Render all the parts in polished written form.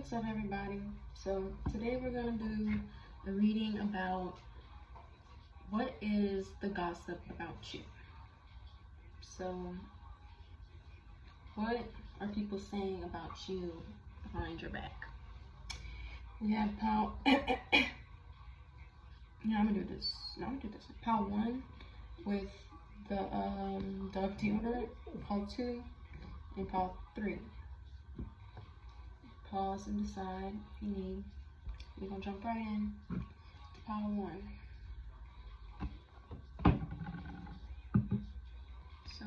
What's up, everybody? So today we're going to do a reading about what is the gossip about you. So what are people saying about you behind your back? We have pile I'm gonna do this pile 1 with the Dove deodorant, pile 2 and pile 3. Pause and decide if you need. We're gonna jump right in to pile 1. So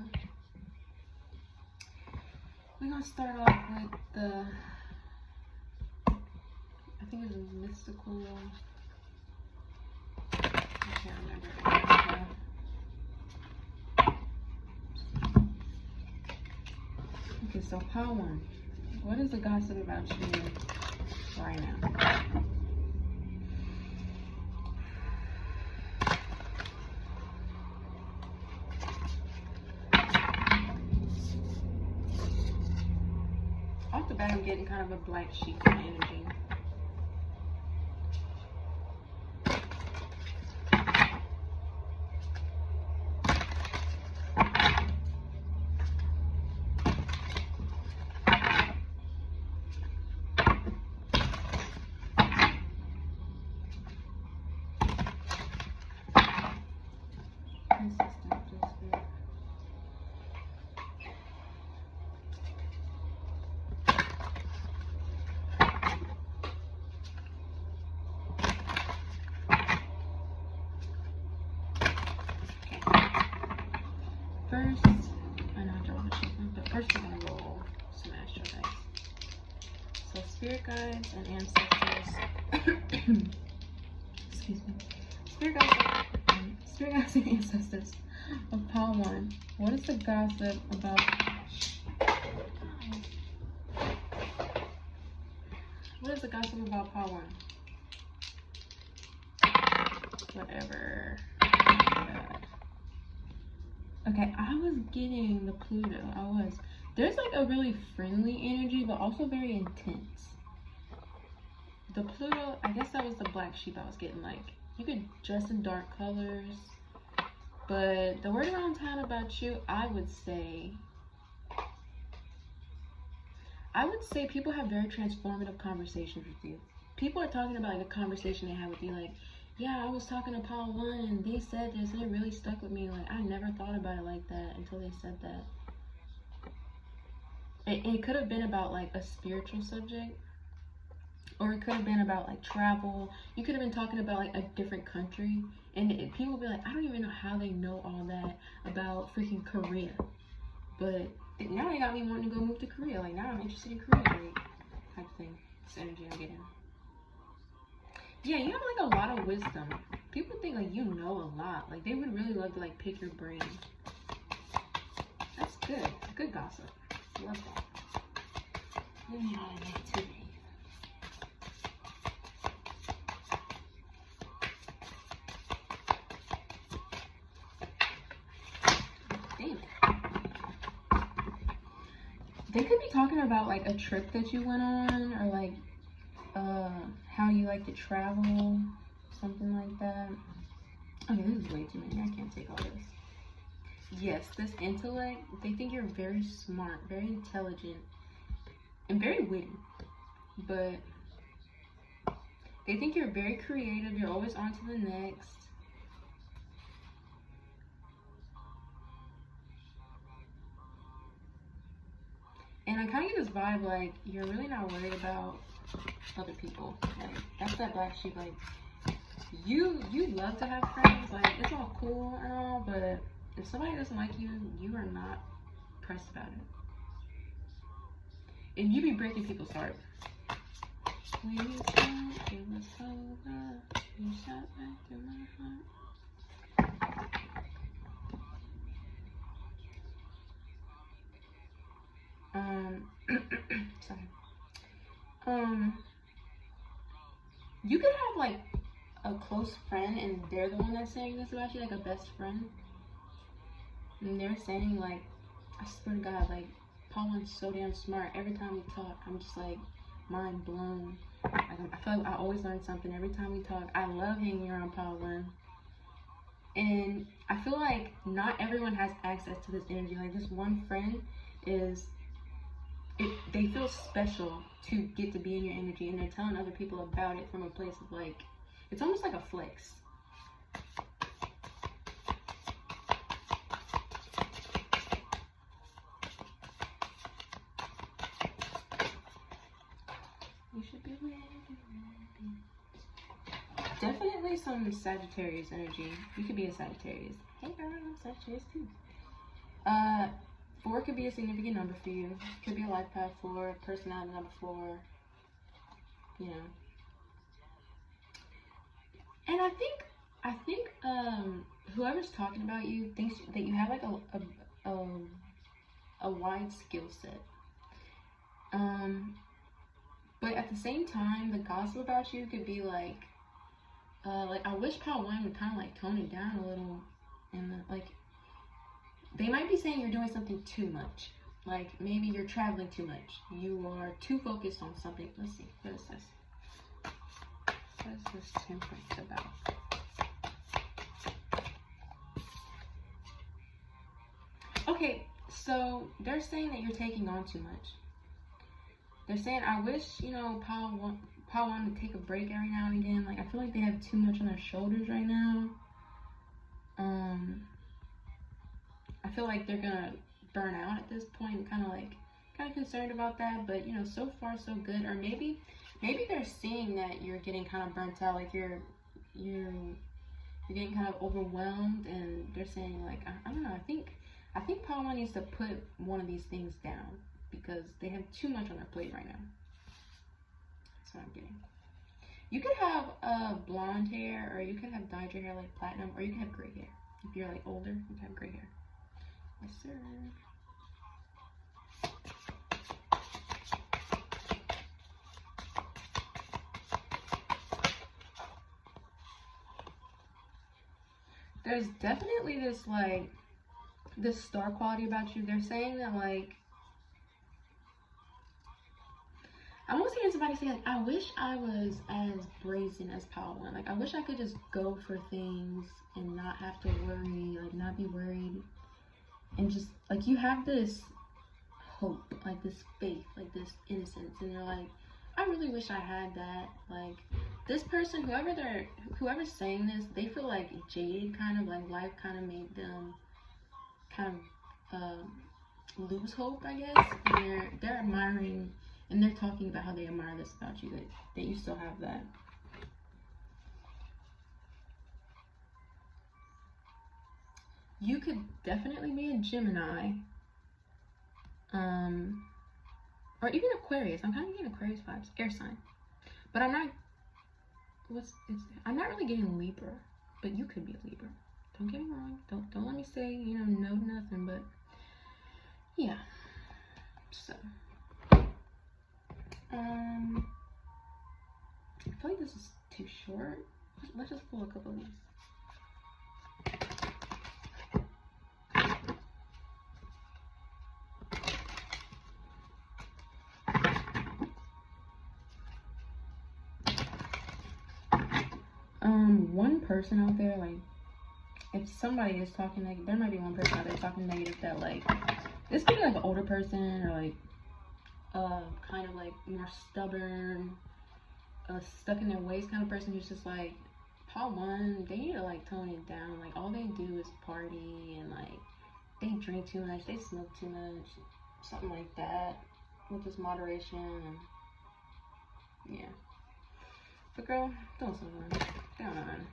we're gonna start off with the, I think it's a mystical, I can't remember. Okay, so pile 1. What is the gossip about you right now? Off the bat, I'm getting kind of a black sheep energy. First, I know I draw the shape, but first we're gonna roll some astro dice. So spirit guides and ancestors. Excuse me. Spirit guides and ancestors of pile 1. What is the gossip about? What is the gossip about pile 1? Whatever. Okay, I was getting the Pluto. There's like a really friendly energy, but also very intense. The Pluto, I guess that was the black sheep I was getting. Like, you could dress in dark colors, but the word around town about you, I would say people have very transformative conversations with you. People are talking about like a conversation they had with you, like, yeah, I was talking to pile 1 and they said this and it really stuck with me. Like, I never thought about it like that until they said that. It could have been about like a spiritual subject, or it could have been about like travel. You could have been talking about like a different country, and people would be like, I don't even know how they know all that about freaking Korea. But now they got me wanting to go move to Korea. Like, now I'm interested in Korea, like, type of thing. This energy I'm getting. Yeah, you have like a lot of wisdom. People think like you know a lot. Like, they would really love to like pick your brain. That's good. Good gossip. Love that. Let me know negativity. Damn it. They could be talking about like a trip that you went on, or like how you like to travel, something like that. Okay, this is way too many. I can't take all this. Yes, this intellect, they think you're very smart, very intelligent, and very witty. But they think you're very creative. You're always on to the next. And I kind of get this vibe like you're really not worried about other people. Like, that's that black sheep. Like, you love to have friends. Like, it's all cool and all, but if somebody doesn't like you, you are not pressed about it. And you be breaking people's heart. When you said it was over, you shot back through my heart. Sorry. You could have like a close friend and they're the one that's saying this about you, like a best friend. And they're saying like, I swear to God, like, Paul one's so damn smart. Every time we talk, I'm just like, mind blown. Like, I feel like I always learn something every time we talk. I love hanging around Power One. And I feel like not everyone has access to this energy. Like, this one friend they feel special to get to be in your energy, and they're telling other people about it from a place of like, it's almost like a flex. You should be ready. Definitely some Sagittarius energy. You could be a Sagittarius. Hey girl, I'm Sagittarius too. 4 could be a significant number for you. Could be a life path 4, personality number 4. You know. And I think whoever's talking about you thinks that you have like a wide skill set. But at the same time, the gossip about you could be like I wish Power One would kind of like tone it down a little, and like they might be saying you're doing something too much. Like maybe you're traveling too much. You are too focused on something. Let's see. What is this? What is this temperance about? Okay, so they're saying that you're taking on too much. They're saying, I wish, you know, Paul wanted to take a break every now and again. Like, I feel like they have too much on their shoulders right now. I feel like they're gonna burn out at this point. Kind of concerned about that. But, you know, so far so good. Or maybe they're seeing that you're getting kind of burnt out. Like, you're getting kind of overwhelmed. And they're saying, like, I don't know. I think Paul needs to put one of these things down, because they have too much on their plate right now. That's what I'm getting. You could have blonde hair, or you could have dyed your hair like platinum, or you could have gray hair. If you're like older, you can have gray hair. Yes, sir. There's definitely this like this star quality about you. They're saying that like, I'm almost hearing somebody say, like, I wish I was as brazen as Power One. Like, I wish I could just go for things and not have to worry, like, not be worried. And just, like, you have this hope, like, this faith, like, this innocence. And you're like, I really wish I had that. Like, this person, whoever's saying this, they feel, like, jaded, kind of, like, life kind of made them kind of lose hope, I guess. And they're admiring. And they're talking about how they admire this about you, that you still have that. You could definitely be a Gemini. Or even Aquarius. I'm kind of getting Aquarius vibes. Air sign. But I'm not really getting Libra. But you could be a Libra. Don't get me wrong. Don't let me say, you know, no nothing, but yeah. So I feel like this is too short. Let's just pull a couple of these. One person out there, like, if somebody is talking negative, there might be one person out there talking negative that, like, this could be like an older person, or like kind of like more stubborn, stuck in their ways kind of person who's just like, Paul One, they need to like tone it down. Like, all they do is party, and like they drink too much, they smoke too much, something like that, with just moderation. And yeah, but girl, don't slow down. Come on.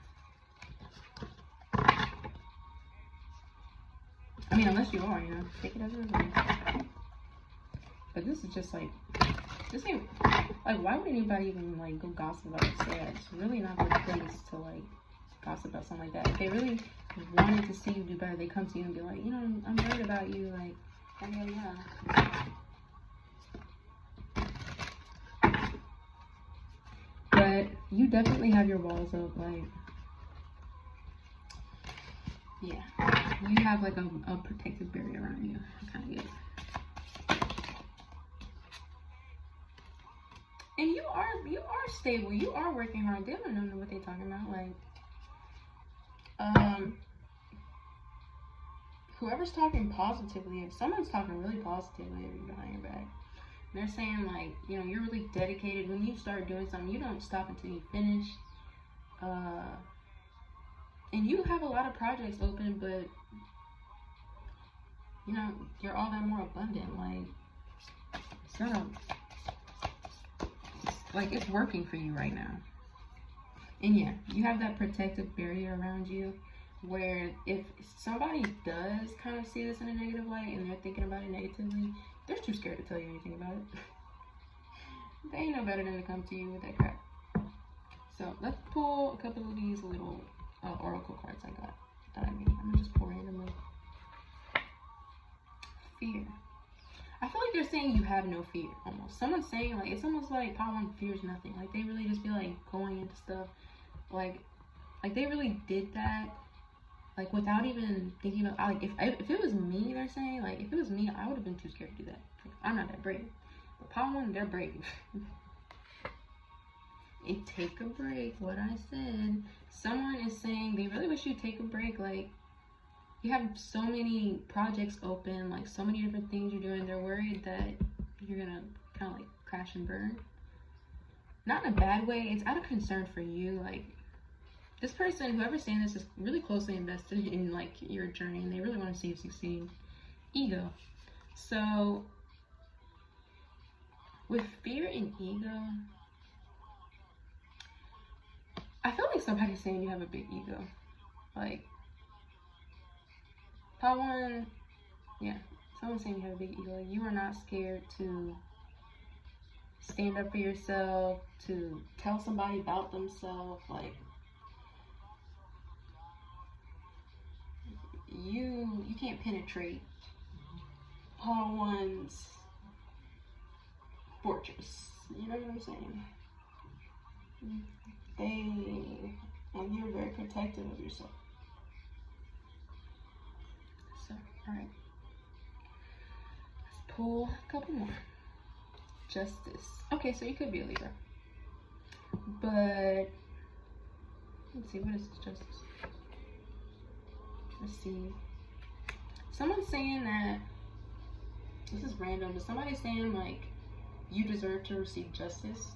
I mean, unless you are, you know, take it as it is. But this is just like, this ain't, like, why would anybody even, like, go gossip about it? It's really not their place to, like, gossip about something like that. If they really wanted to see you do better, they come to you and be like, you know, I'm worried about you, like, yeah. But you definitely have your walls up, like, yeah. You have, like, a protective barrier around you. I kind of get it. are stable. You are working hard. They don't know what they're talking about. Like, whoever's talking positively, if someone's talking really positively behind your back, they're saying like, you know, you're really dedicated. When you start doing something, you don't stop until you finish. And you have a lot of projects open, but you know, you're all that more abundant. Like, it's not like it's working for you right now. And yeah, you have that protective barrier around you where if somebody does kind of see this in a negative light and they're thinking about it negatively, they're too scared to tell you anything about it. They ain't no better than to come to you with that crap. So let's pull a couple of these little oracle cards I got that I made. I'm gonna just pull randomly. Fear. I feel like they're saying you have no fear almost. Someone's saying like, it's almost like Power One fears nothing. Like they really just be like going into stuff like they really did that like without even thinking about like if it was me, they're saying like if it was me, I would have been too scared to do that. Like, I'm not that brave. But Power One, they're brave. And take a break, what I said. Someone is saying they really wish you'd take a break. Like, you have so many projects open, like so many different things you're doing. They're worried that you're gonna kind of like crash and burn. Not in a bad way, it's out of concern for you. Like, this person, whoever's saying this, is really closely invested in like your journey and they really want to see you succeed. Ego. So, with fear and ego, I feel like somebody's saying you have a big ego. Like, Power One, yeah, someone's saying you have a big ego. Like, you are not scared to stand up for yourself, to tell somebody about themselves. Like, you can't penetrate Power One's fortress. You know what I'm saying? And you're very protective of yourself. So, alright. Let's pull a couple more. Justice. Okay, so you could be a Libra. But, let's see, what is justice? Let's see. Someone's saying that, this is random, but somebody's saying like, you deserve to receive justice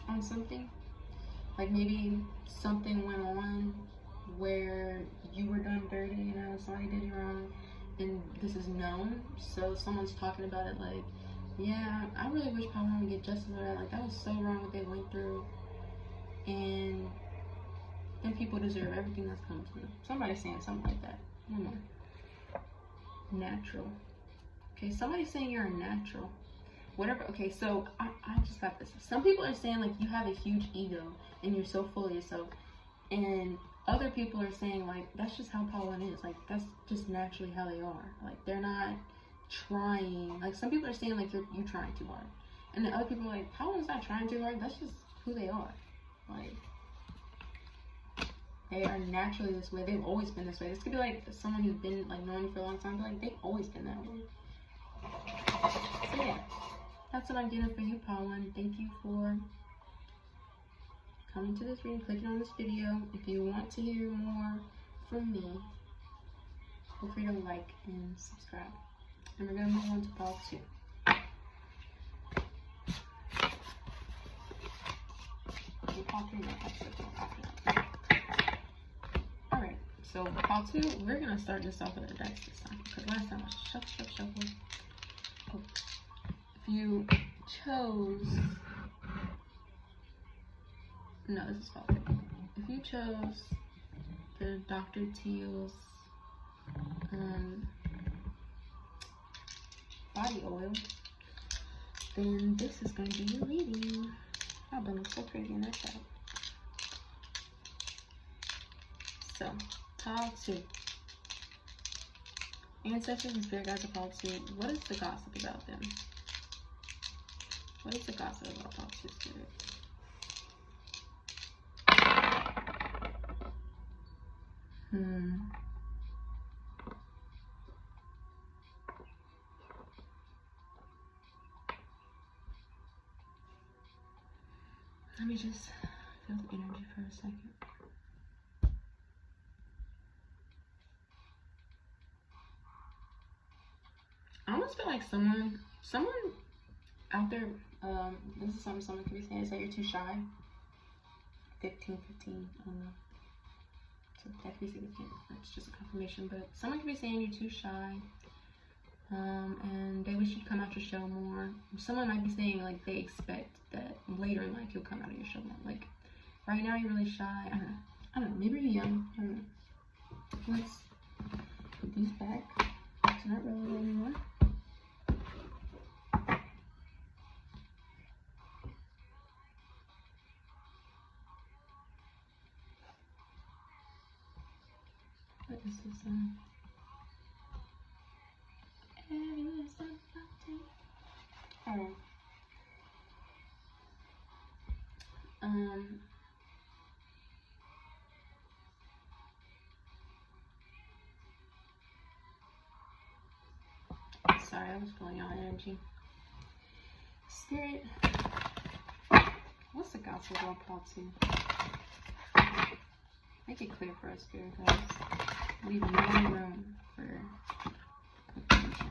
on something. Like maybe something went on where you were done dirty, you know, somebody did you wrong, and this is known. So someone's talking about it like, yeah, I really wish Power One would get justice for that. Like, that was so wrong what they went through. And then people deserve everything that's come to them. Somebody's saying something like that. One more. Natural. Okay, somebody's saying you're a natural. Whatever. Okay, so I just got this. Some people are saying like you have a huge ego and you're so full of yourself, and other people are saying like that's just how Power One is. Like, that's just naturally how they are. Like, they're not trying. Like, some people are saying like you trying too hard, and then other people are like Power One's not trying too hard. That's just who they are. Like, they are naturally this way. They've always been this way. This could be like someone who's been like knowing you for a long time, but like they've always been that way. So yeah, that's what I'm getting for you, Power One. Thank you for coming to this reading, clicking on this video. If you want to hear more from me, feel free to like and subscribe. And we're gonna move on to part 2. Alright, so part 2, we're gonna start this off with a dice this time, because last time I shuffled. Oh. If you chose, no, this is part 3. If you chose the Dr. Teal's body oil, then this is going to be your reading. Oh, but it's so pretty in that shot. So, part 2. Ancestors and spirit guides of part 2. What is the gossip about them? What is the gossip about part 2 spirit? Let me just feel the energy for a second. I almost feel like someone out there, this is something someone could be saying, is that you're too shy. 15, I don't know. So that could be significant. It's just a confirmation, but someone could be saying you're too shy. And they wish you'd come out your shell more. Someone might be saying like they expect that later in life you'll come out of your shell more. Like right now you're really shy. I don't know. Maybe you're young. I don't know. Let's put these back. It's not relevant anymore. What is this one? Alright. Sorry, I was pulling out energy. Spirit, what's the gospel about Paul 2? Make it clear for us, Spirit guys. Leave no room for confusion.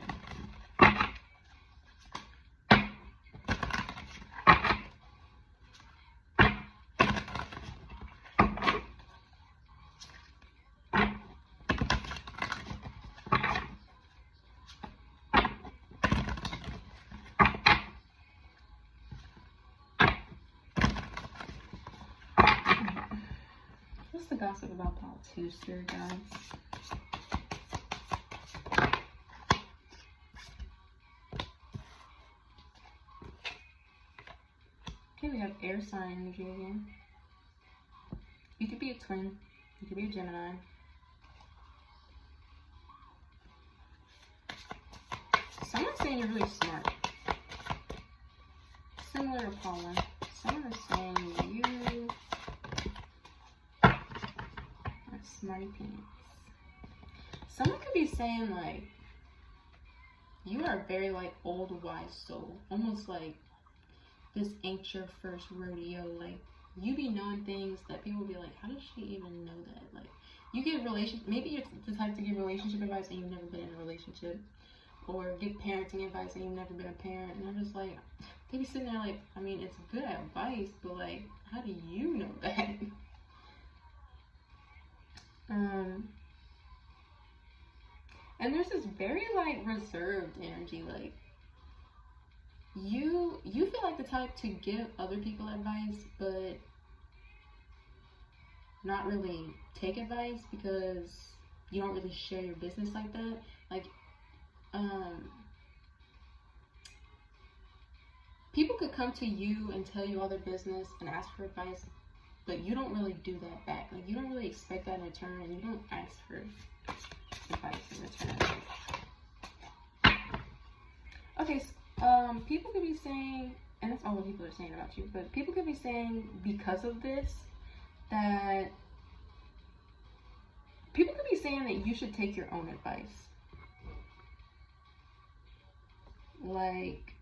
What's the gossip about Paul 2, Spirit guys? Okay, we have air sign energy again. You could be a twin. You could be a Gemini. Someone's saying you're really smart. Similar to Paula. Someone is saying you are smarty pants. Someone could be saying like you are a very like old wise soul. Almost like this ain't your first rodeo. Like you be knowing things that people be like, how does she even know that? Like you give maybe you're the type to give relationship advice and you've never been in a relationship, or give parenting advice and you've never been a parent. And I'm just like, they be sitting there like, I mean, it's good advice, but like, how do you know that? And there's this very like reserved energy, like you feel like the type to give other people advice, but not really take advice because you don't really share your business like that. Like, people could come to you and tell you all their business and ask for advice, but you don't really do that back. Like, you don't really expect that in return, and you don't ask for advice in return. Okay, so, people could be saying, and that's all what people are saying about you, but people could be saying because of this that people could be saying that you should take your own advice. Like,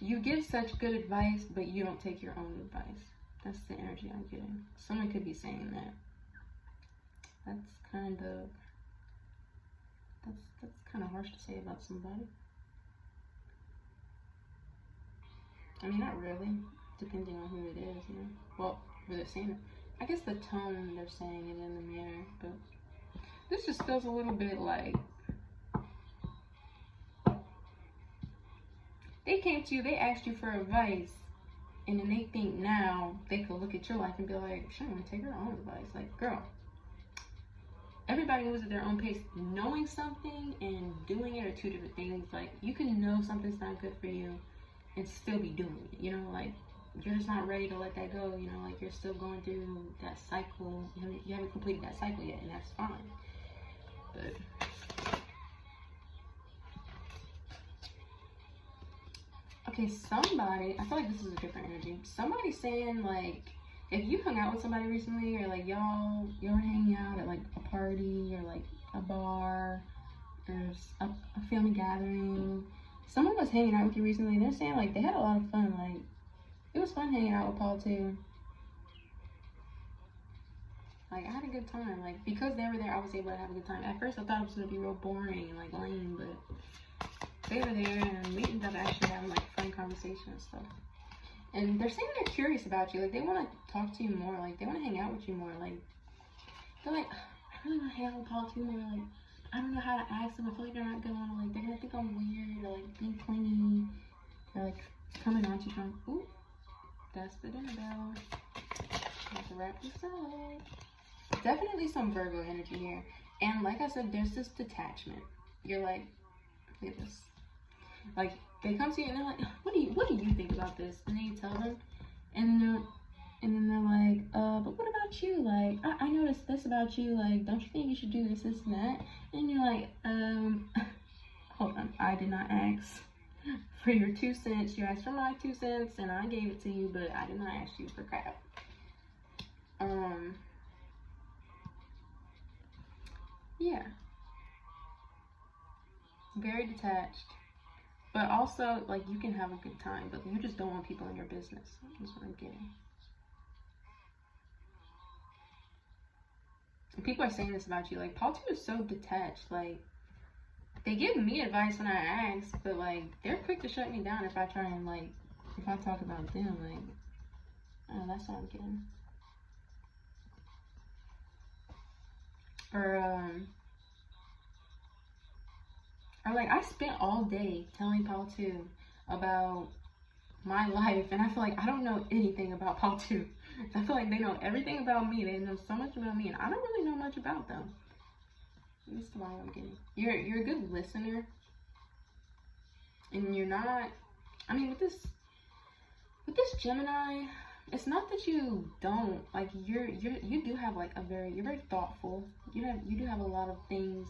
you give such good advice, but you don't take your own advice. That's the energy I'm getting. Someone could be saying that. That's kind of harsh to say about somebody. I mean, not really, depending on who it is, you know. Well, who they're saying it. I guess the tone they're saying it in the mirror, but this just feels a little bit like they came to you, they asked you for advice, and then they think now they could look at your life and be like, she don't want to take her own advice. Like, girl, everybody moves at their own pace. Knowing something and doing it are two different things. Like, you can know something's not good for you and still be doing it, you know, like, you're just not ready to let that go, you know, like, you're still going through that cycle, you haven't completed that cycle yet, and that's fine, but, okay, somebody, I feel like this is a different energy, somebody saying, like, if you hung out with somebody recently, or, like, y'all were hanging out at, like, a party, or, like, a bar, there's a family gathering. Someone was hanging out with you recently. They're saying like they had a lot of fun. Like it was fun hanging out with Paul too. Like I had a good time. Like because they were there, I was able to have a good time. At first, I thought it was gonna be real boring and like lame, but they were there and we ended up actually having like fun conversation and stuff. And they're saying they're curious about you. Like they want to talk to you more. Like they want to hang out with you more. Like they're like, I really want to hang out with Paul too more. Like I don't know how to ask them. I feel like they're not gonna like they're gonna think I'm weird or like being clingy. They're like coming on to you from. Ooh, that's the dinner bell. Let's wrap this up. Definitely some Virgo energy here. And like I said, there's this detachment. You're like, look at this. Like they come to you and they're like, what do you think about this? And then you tell them, and then they're like, but what about you? Like I noticed this about you. Like don't you think you should do this and that? And you're like, hold on, I did not ask for your 2 cents. You asked for my 2 cents and I gave it to you, but I did not ask you for crap. Yeah, very detached. But also, like, you can have a good time, but you just don't want people in your business. That's what I'm getting. And people are saying this about you. Like, Paul 2 is so detached. Like, they give me advice when I ask, but, like, they're quick to shut me down if I try and, like, if I talk about them. Like, that's what I'm getting. Or like, I spent all day telling Paul 2 about my life, and I feel like I don't know anything about Paul 2. I feel like they know everything about me. They know so much about me, and I don't really know much about them. This is why I'm getting. You're a good listener, and you're not. I mean, with this Gemini, it's not that you don't like. You do have like you're very thoughtful. You do have a lot of things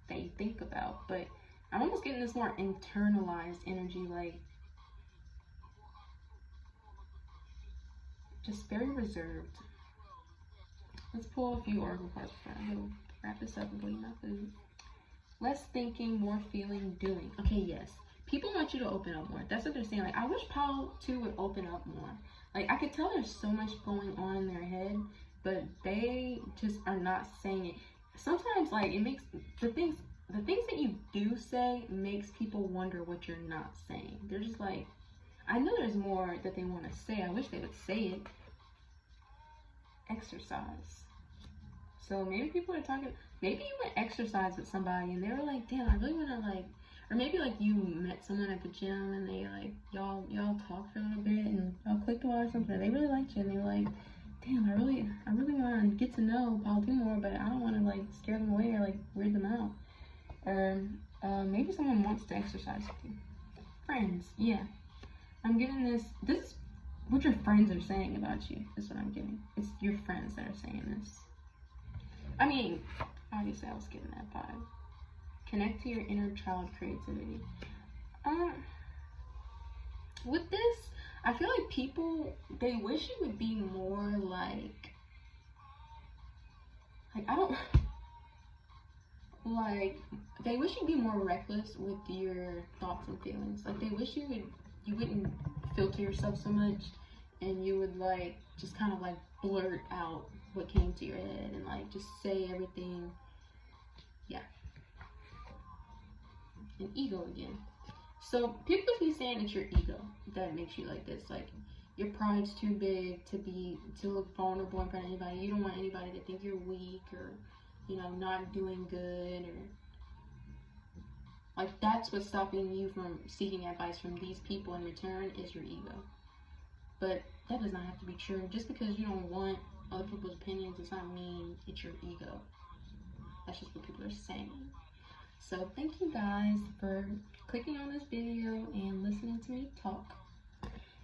that you think about, but I'm almost getting this more internalized energy, like just very reserved. Let's pull a few oracle cards before I go wrap this up and go eat my food. Less thinking, more feeling, doing. Okay, yes. People want you to open up more. That's what they're saying. Like, I wish Paul 2 would open up more. Like, I could tell there's so much going on in their head, but they just are not saying it. Sometimes, like, it makes the things that you do say makes people wonder what you're not saying. They're just like, I know there's more that they want to say. I wish they would say it. Exercise. So maybe people are talking, maybe you went exercise with somebody and they were like, damn, I really want to like, or maybe like you met someone at the gym and they like, y'all talked for a little bit and y'all clicked well or something. They really liked you and they were like, damn, I really want to get to know Paul 2 more, but I don't want to like scare them away or like weird them out. Or maybe someone wants to exercise with you. Friends, yeah. I'm getting this is what your friends are saying about you, is what I'm getting. It's your friends that are saying this. I mean, obviously I was getting that vibe. Connect to your inner child creativity. With this, I feel like people, they wish you would be more like I don't, like, they wish you'd be more reckless with your thoughts and feelings. Like, they wish you wouldn't filter yourself so much and you would like just kind of like blurt out what came to your head and like just say everything. Yeah. And ego again. So people keep saying it's your ego that makes you like this. Like your pride's too big to look vulnerable in front of anybody. You don't want anybody to think you're weak or, you know, not doing good, or like that's what's stopping you from seeking advice from these people in return is your ego. But that does not have to be true. Just because you don't want other people's opinions does not mean it's your ego. That's just what people are saying. So thank you guys for clicking on this video and listening to me talk.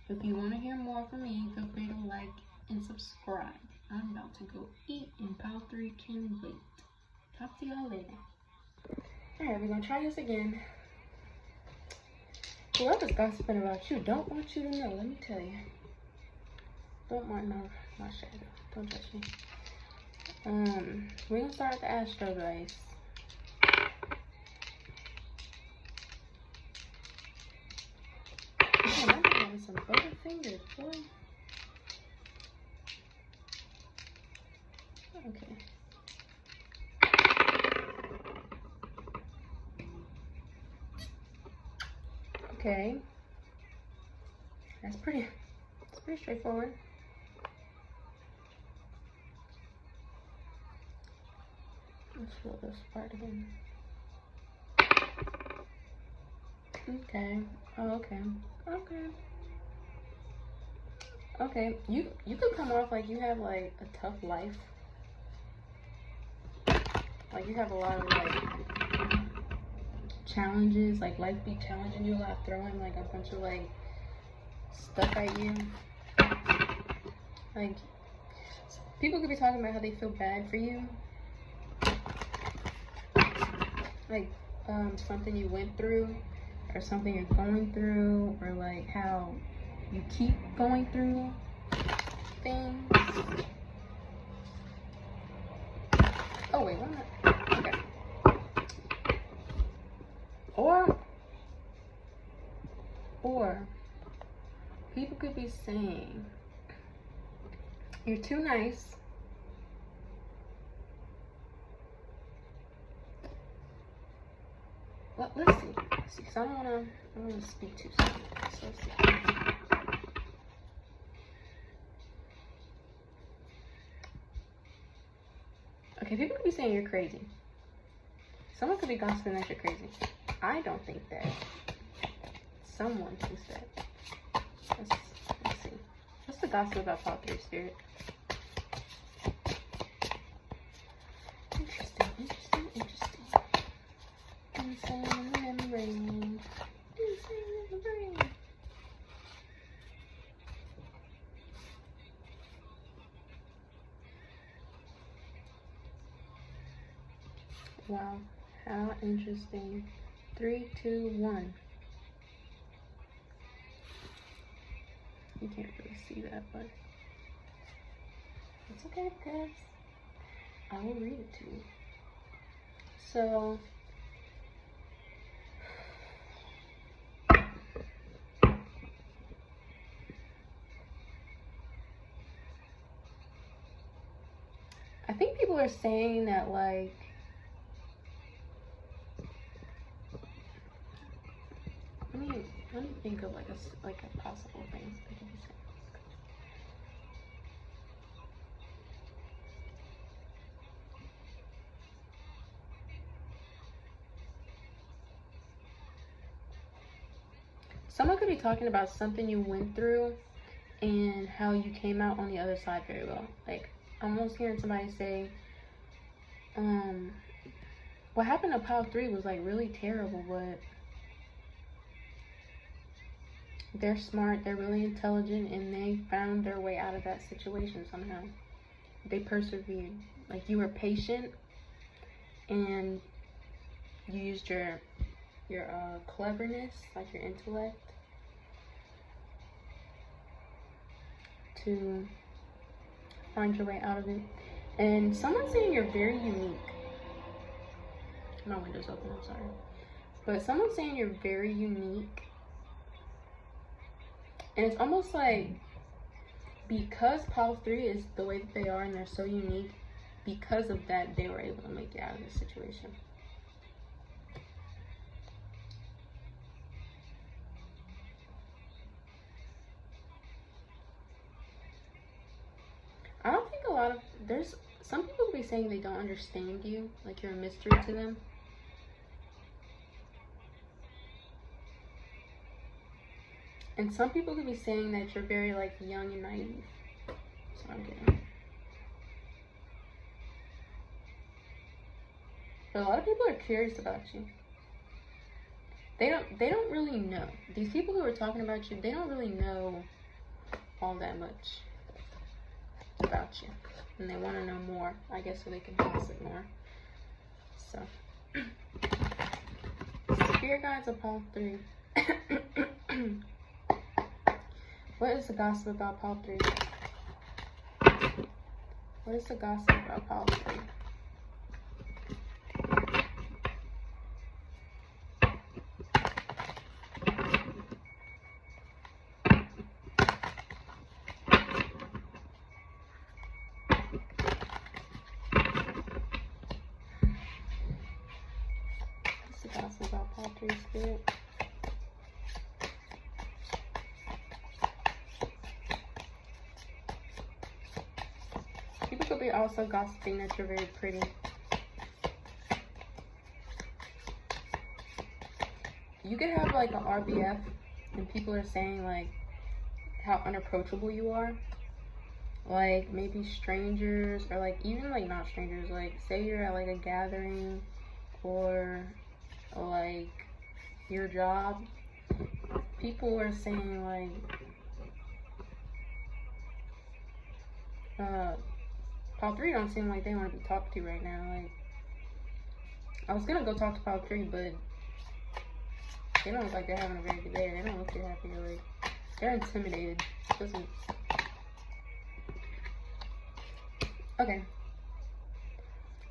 If you want to hear more from me, feel free to like and subscribe. I'm about to go eat and Pile 3 can wait. Talk to y'all later. Alright, we're going to try this again. Whoever's gossiping about you don't want you to know, let me tell you. Don't mind my shadow. Don't touch me. We're going to start with the Astro dice. Okay. It's pretty straightforward. Let's fill this part again. Okay. Oh, okay. Okay. Okay. You could come off like you have like a tough life. Like you have a lot of like challenges, like life be challenging you a lot, throwing like a bunch of like stuff at you. Like people could be talking about how they feel bad for you. Like something you went through or something you're going through, or like how you keep going through things. Oh wait, one minute. Okay. Or people could be saying you're too nice. Well, let's see, because I don't want to speak too soon. So let's see. Okay, people could be saying you're crazy. Someone could be gossiping that you're crazy. I don't think that. Someone thinks that. Let's see. What's the gossip about Paul 3, Spirit? Interesting. Insane membrane. Wow, how interesting. 3, 2, 1. You can't really see that, but it's okay because I will read it to you. So, I think people are saying that like, let me think of like a possible thing they could be saying. Someone could be talking about something you went through and how you came out on the other side very well. Like, I'm almost hearing somebody say, what happened to Pile 3 was like really terrible, but they're smart, they're really intelligent, and they found their way out of that situation somehow. They persevered. Like, you were patient and you used your cleverness, like your intellect, to find your way out of it. And someone's saying you're very unique. My window's open, I'm sorry. But someone's saying you're very unique. And it's almost like, because Pile 3 is the way that they are and they're so unique, because of that, they were able to make it out of this situation. I don't think there's some people will be saying they don't understand you, like you're a mystery to them. And some people could be saying that you're very like young and naive. That's what I'm getting. But a lot of people are curious about you. They don't really know. These people who are talking about you, they don't really know all that much about you. And they want to know more, I guess, so they can gossip more. So, Spirit Guides of Pile 3. What is the gossip about Pile 3? What is the gossip about Pile 3? What's the gossip about Pile 3, Spirit? also gossiping that you're very pretty. You could have like an RBF and people are saying like how unapproachable you are. Like maybe strangers, or like even like not strangers, like say you're at like a gathering or like your job. People are saying like Pile 3 don't seem like they want to be talked to right now. Like, I was gonna go talk to Pile 3, but they don't look like they're having a very good day. They don't look too happy. Like, they're intimidated. Okay.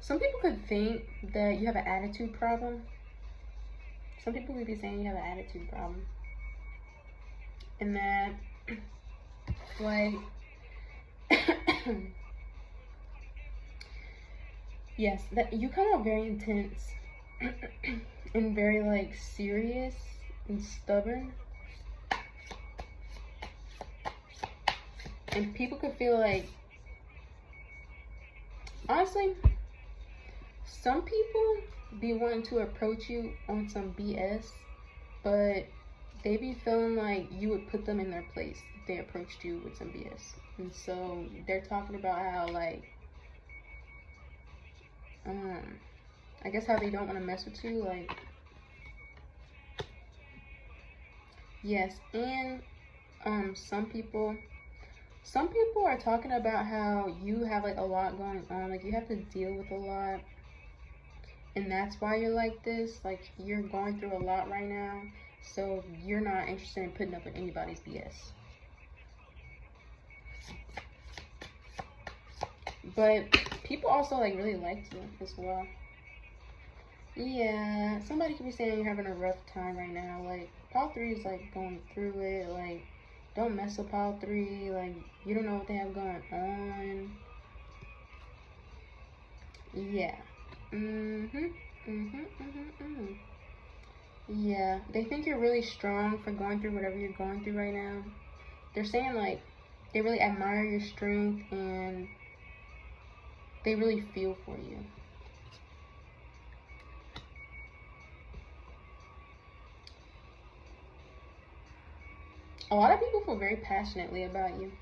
Some people could think that you have an attitude problem. Some people could be saying you have an attitude problem. And that, like, yes, that you come out very intense and very like serious and stubborn, and people could feel like, honestly, some people be wanting to approach you on some BS, but they be feeling like you would put them in their place if they approached you with some BS. And so they're talking about how like I guess how they don't want to mess with you, like, yes. And some people are talking about how you have like a lot going on, like you have to deal with a lot, and that's why you're like this. Like, you're going through a lot right now, so you're not interested in putting up with anybody's BS. But people also like really like you as well. Yeah, somebody could be saying you're having a rough time right now. Like, Pile 3 is like going through it. Like, don't mess with Pile 3. Like, you don't know what they have going on. Yeah. Yeah, they think you're really strong for going through whatever you're going through right now. They're saying like they really admire your strength and they really feel for you. A lot of people feel very passionately about you.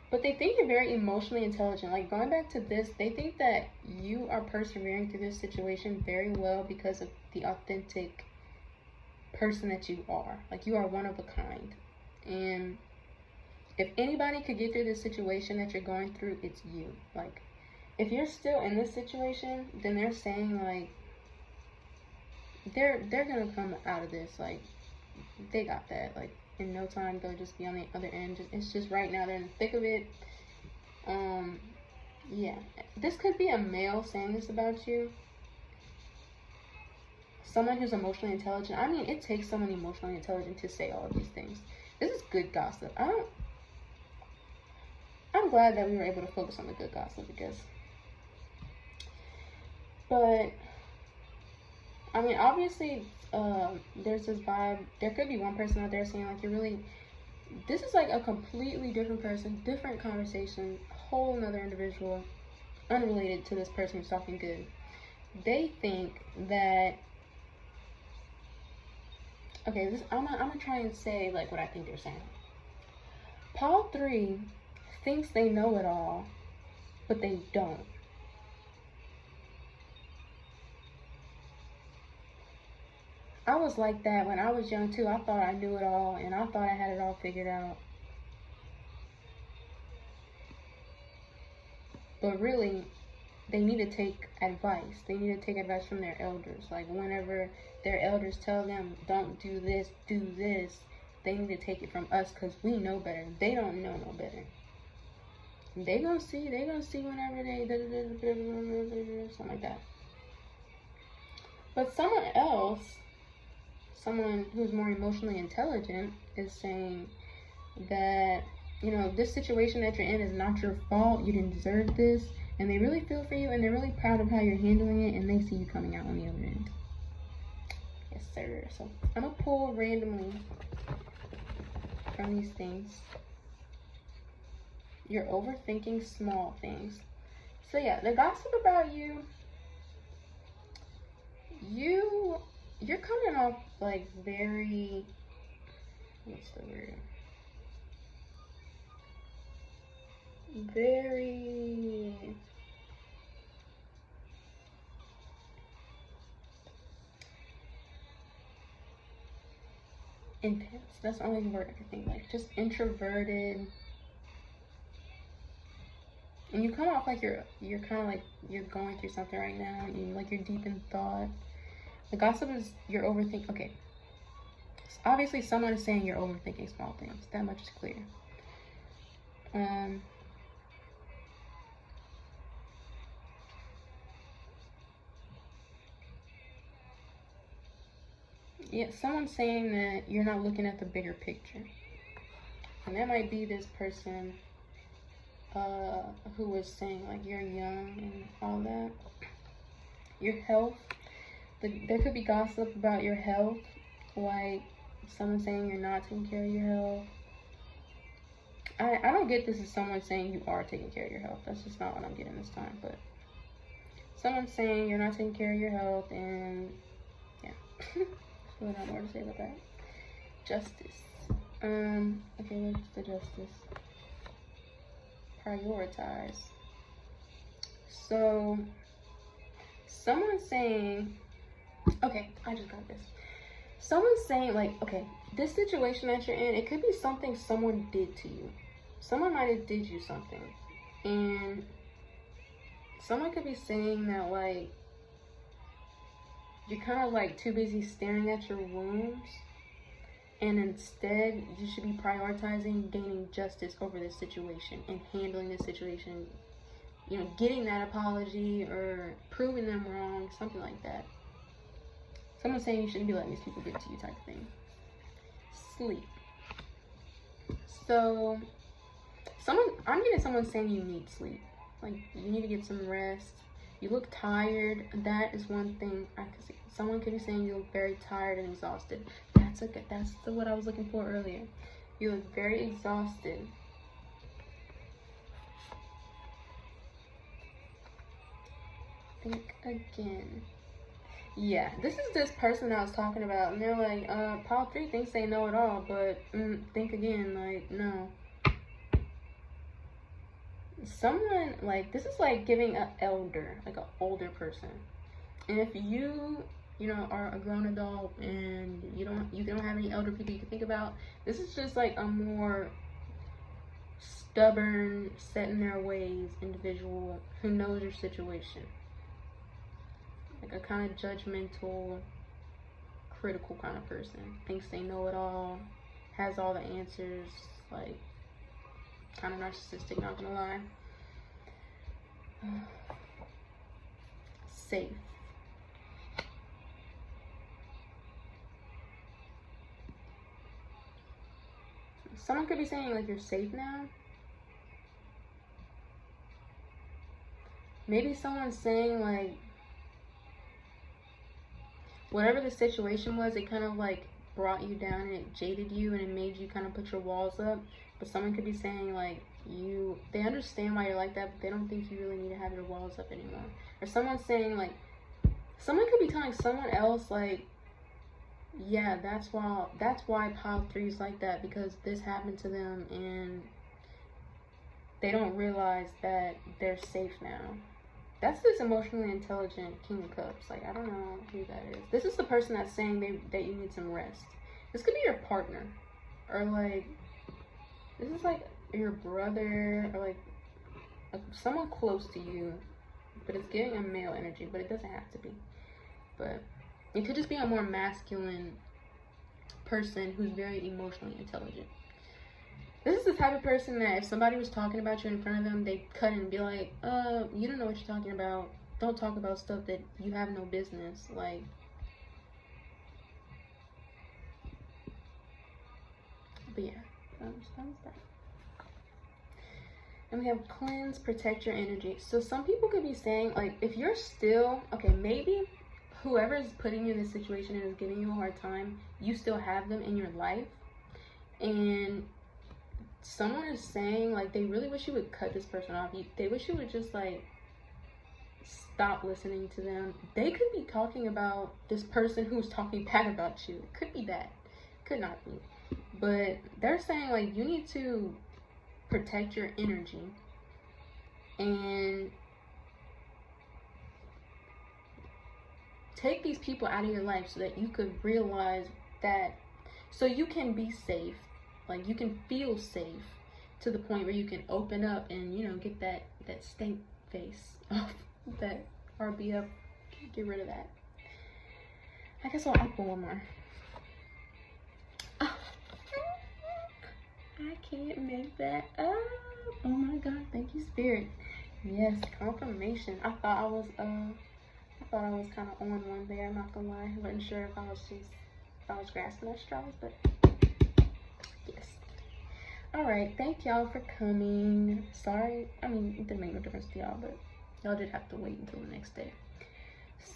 But they think you're very emotionally intelligent. Like, going back to this, they think that you are persevering through this situation very well because of the authentic person that you are. Like, you are one of a kind. And if anybody could get through this situation that you're going through, it's you. Like, if you're still in this situation, then they're saying, like, they're gonna come out of this. Like, they got that. Like, in no time, they'll just be on the other end. It's just right now, they're in the thick of it. Yeah. This could be a male saying this about you. Someone who's emotionally intelligent. I mean, it takes someone emotionally intelligent to say all of these things. This is good gossip. I'm glad that we were able to focus on the good gossip, because, but I mean, obviously, there's this vibe. There could be one person out there saying like, you're really, this is like a completely different person, different conversation, whole another individual, unrelated to this person who's talking good. They think that, okay, I'm gonna try and say like what I think they're saying. Pile 3 thinks they know it all, but they don't. I was like that when I was young too. I thought I knew it all, and I thought I had it all figured out. But really, they need to take advice. They need to take advice from their elders. Like, whenever their elders tell them, don't do this, do this, they need to take it from us, because we know better. They don't know no better. They gonna see whenever they something like that. But someone else, someone who's more emotionally intelligent, is saying that, you know, this situation that you're in is not your fault. You didn't deserve this. And they really feel for you, and they're really proud of how you're handling it, and they see you coming out on the other end. Yes, sir. So I'm going to pull randomly from these things. You're overthinking small things. So yeah, the gossip about you, you're coming off like very, what's the word? Very intense. That's the only word I can think, like just introverted. And you come off like you're kind of like you're going through something right now, and like you're deep in thought. The gossip is you're overthinking. Okay, so obviously someone is saying you're overthinking small things. That much is clear. Yeah, someone's saying that you're not looking at the bigger picture, and that might be this person who was saying like you're young and all that. Your health. There could be gossip about your health, like someone saying you're not taking care of your health. I don't get this as someone saying you are taking care of your health. That's just not what I'm getting this time. But someone's saying you're not taking care of your health, and yeah. So I don't know more to say about that. Justice. Okay, what's the justice? Prioritize. So someone's saying, okay, I just got this. Someone's saying like, okay, this situation that you're in, it could be something someone did to you. Someone might have did you something, and someone could be saying that like you're kind of like too busy staring at your wounds, and instead you should be prioritizing gaining justice over this situation and handling this situation, you know, getting that apology or proving them wrong, something like that. Someone's saying you shouldn't be letting these people get to you, type of thing. Sleep. So I'm getting someone saying you need sleep. Like you need to get some rest. You look tired. That is one thing I can see. Someone could be saying you look very tired and exhausted. That's what I was looking for earlier. You look very exhausted. Think again. Yeah, this is this person I was talking about, and they're like, pile 3 thinks they know it all, but think again. Like, no. Someone, like, this is like giving an elder, like an older person. And if you know, are a grown adult and you don't have any elder people you can think about, this is just like a more stubborn, set in their ways individual who knows your situation. Like a kind of judgmental, critical kind of person. Thinks they know it all, has all the answers, like kind of narcissistic, not gonna lie. Safe. Someone could be saying like you're safe now. Maybe someone's saying like whatever the situation was, it kind of like brought you down and it jaded you and it made you kind of put your walls up. But someone could be saying like they understand why you're like that, but they don't think you really need to have your walls up anymore. Or someone's saying like, someone could be telling someone else like, yeah, that's why pile 3 is like that, because this happened to them and they don't realize that they're safe now. That's this emotionally intelligent King of Cups. Like, I don't know who that is. This is the person that's saying that you need some rest. This could be your partner. Or, like, this is, like, your brother. Or, like, someone close to you. But it's giving a male energy. But it doesn't have to be. But it could just be a more masculine person who's very emotionally intelligent. This is the type of person that if somebody was talking about you in front of them, they'd cut and be like, you don't know what you're talking about. Don't talk about stuff that you have no business. Like, but yeah, that was that. And we have cleanse, protect your energy. So some people could be saying, like, if you're still, okay, maybe whoever is putting you in this situation and is giving you a hard time, you still have them in your life. And someone is saying, like, they really wish you would cut this person off. They wish you would just, like, stop listening to them. They could be talking about this person who's talking bad about you. It could be that. Could not be. But they're saying, like, you need to protect your energy and take these people out of your life so that you could realize that, so you can be safe, like you can feel safe to the point where you can open up and, you know, get that stank face off, that RBF, get rid of that. I guess I'll put one more. Oh, I can't make that up. Oh my God, thank you, Spirit. Yes, confirmation. I thought I was kind of on one there. I'm not gonna lie. I wasn't sure if I was grasping at straws, but yes. All right, thank y'all for coming. Sorry, I mean, it didn't make no difference to y'all, but y'all did have to wait until the next day.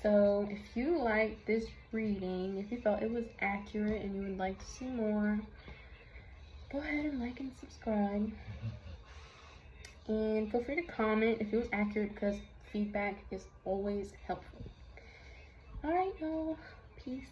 So if you liked this reading, if you felt it was accurate and you would like to see more, go ahead and like and subscribe. And feel free to comment if it was accurate, because feedback is always helpful. All right, y'all. Peace.